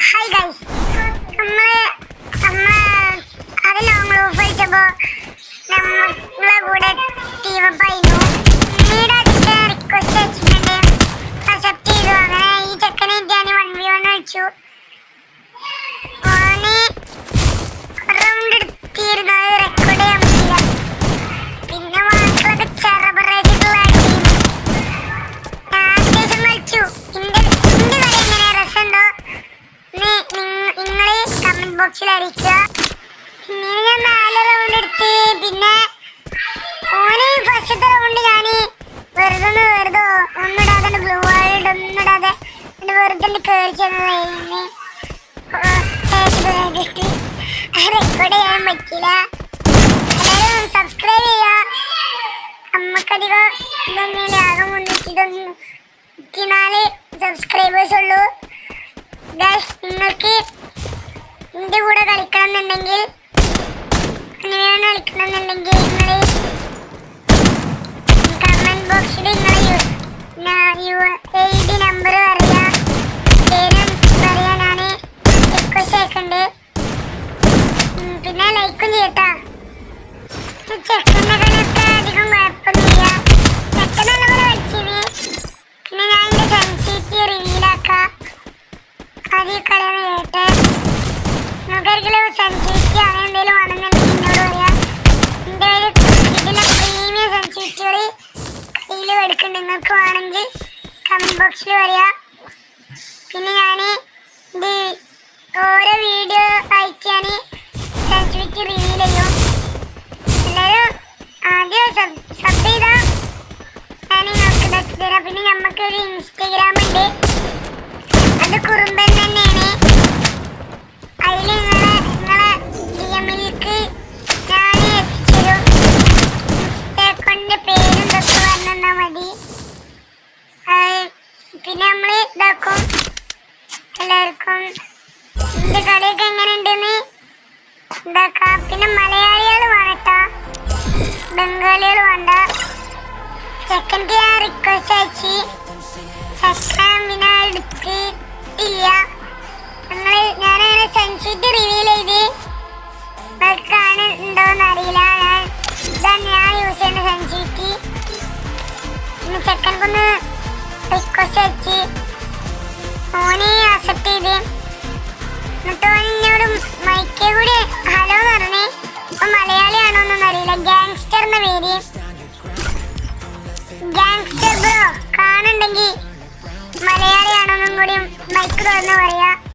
Hi guys, അത് long roof അടിച്ചപ്പോൾ നമ്മളെ കൂടെ ടീമപ്പായിരുന്നു. പിന്നീട് അതിൻ്റെ റിക്വസ്റ്റ് വെച്ചിട്ടുണ്ട്, അക്സെപ്റ്റ് ചെയ്തു. അങ്ങനെ ഈ ചെക്കനെ ഞാൻ 1v1 കളിച്ചു. ഓന് റൗണ്ട് എടുത്തിരുന്നത് റെക്കോർഡ് ചെയ്യാൻ പറ്റില്ല. പിന്നെ വാക്കുകളൊക്കെ ചെറപറച്ചിട്ടുള്ള അത്യാവശ്യം കളിച്ചു. എൻ്റെ കളി എങ്ങനെ രസമുണ്ടോ നിങ്ങള് കമന്റ് ബോക്സിൽ അറിയിക്കുക. പിന്നെ ഞാൻ 4 റൗണ്ട് എടുത്ത്. പിന്നെ ഓന് ഫസ്റ്റത്തെ റൗണ്ട് ഞാൻ വെറുതെ ഒന്നിടാതെ ബ്ലൂ വാൾഡ് ഒന്നിടാതെ വെറുതെ കയറി ചെന്നതായിരുന്നു. റെക്കോർഡ് ചെയ്യാൻ പറ്റില്ല. എല്ലാവരും സബ്സ്ക്രൈബ് ചെയ്യുക. നമുക്കധികം ഇതൊന്നുമില്ല, ആകെ 324 സബ്സ്ക്രൈബേഴ്സ് ഉള്ളൂ. ഗൈസ്, നിങ്ങൾക്ക് എൻ്റെ കൂടെ കളിക്കണമെന്നുണ്ടെങ്കിൽ അങ്ങനെയാണ് കളിക്കണമെന്നുണ്ടെങ്കിൽ നിങ്ങൾ കമൻറ്റ് ബോക്സിൽ ID നമ്പർ പറയുക, പേരും പറയുക. ഞാൻ റിക്വസ്റ്റ് അയക്കുന്നുണ്ട്. പിന്നെ ലൈക്കും ചെയ്യട്ടാ. ചെക്കൻ്റെ കളിയൊക്കെ അധികം കുഴപ്പമൊന്നുമില്ല. ചെക്കൻ നല്ലപോലെ കളിച്ചിന്. പിന്നെ ഞാൻ എൻ്റെ സെൻസിറ്റി റിവീലാക്കാം. ആദ്യം കളിയെന്ന് കേട്ടെ. നമുക്കൊരിക്കലും സെൻസിറ്റി അങ്ങനെ എന്തെങ്കിലും വേണമെന്നുണ്ടെങ്കിൽ എന്നോട് പറയാം. എൻ്റെ ഇതിലെ പ്രീമിയം സെൻസിറ്റികൾ കയ്യിൽ എടുക്കുന്നുണ്ട്. നിങ്ങൾക്ക് വേണമെങ്കിൽ കമൻറ്റ് ബോക്സിൽ പറയാം. പിന്നെ ഞാൻ ഇത് ഓരോ വീഡിയോ അയച്ചാൽ സെൻസിറ്റി റിവീൽ ചെയ്യും. എല്ലാവരും ആദ്യം സബ് ചെയ്താൽ ഞാൻ നിങ്ങൾക്ക് ഇതൊക്കെ തരാം. പിന്നെ നമുക്കൊരു ഇൻസ്റ്റഗ്രാം ഉണ്ട്, അത് കുറുമ്പൻ തന്നെയാണ്. അതിൽ നിങ്ങളെ DMലേക്ക് ഞാൻ എത്തിച്ചരും. ഇൻസ്റ്റേക്കോണിൻ്റെ പേരും ഇതൊക്കെ പറഞ്ഞാൽ മതി. പിന്നെ നമ്മൾ ഇതാക്കും. എല്ലാവർക്കും ഇതിൻ്റെ കളിയൊക്കെ എങ്ങനെ ഉണ്ടെന്ന് ഇതാക്കാം. പിന്നെ മലയാളികൾ വേണട്ടാ, ബംഗാളികൾ വേണ്ട. ചെക്കൻക്ക് ഞാൻ റിക്വസ്റ്റ് അയച്ച് ചെക്കൻ പിന്നെ എടുത്തിട്ടില്ല. ഞാനങ്ങനെ സെൻസിറ്റി റിവീൽ ചെയ്ത് അവർക്കാണ് ഉണ്ടോയെന്ന് അറിയില്ല. ഇതാണ് ഞാൻ യൂസ് ചെയ്യുന്ന സെൻസിറ്റി. പിന്നെ ചെക്കൻക്കൊന്ന് റിക്വസ്റ്റ് അയച്ച് ഓനെ അക്സെപ്റ്റ് ചെയ്ത്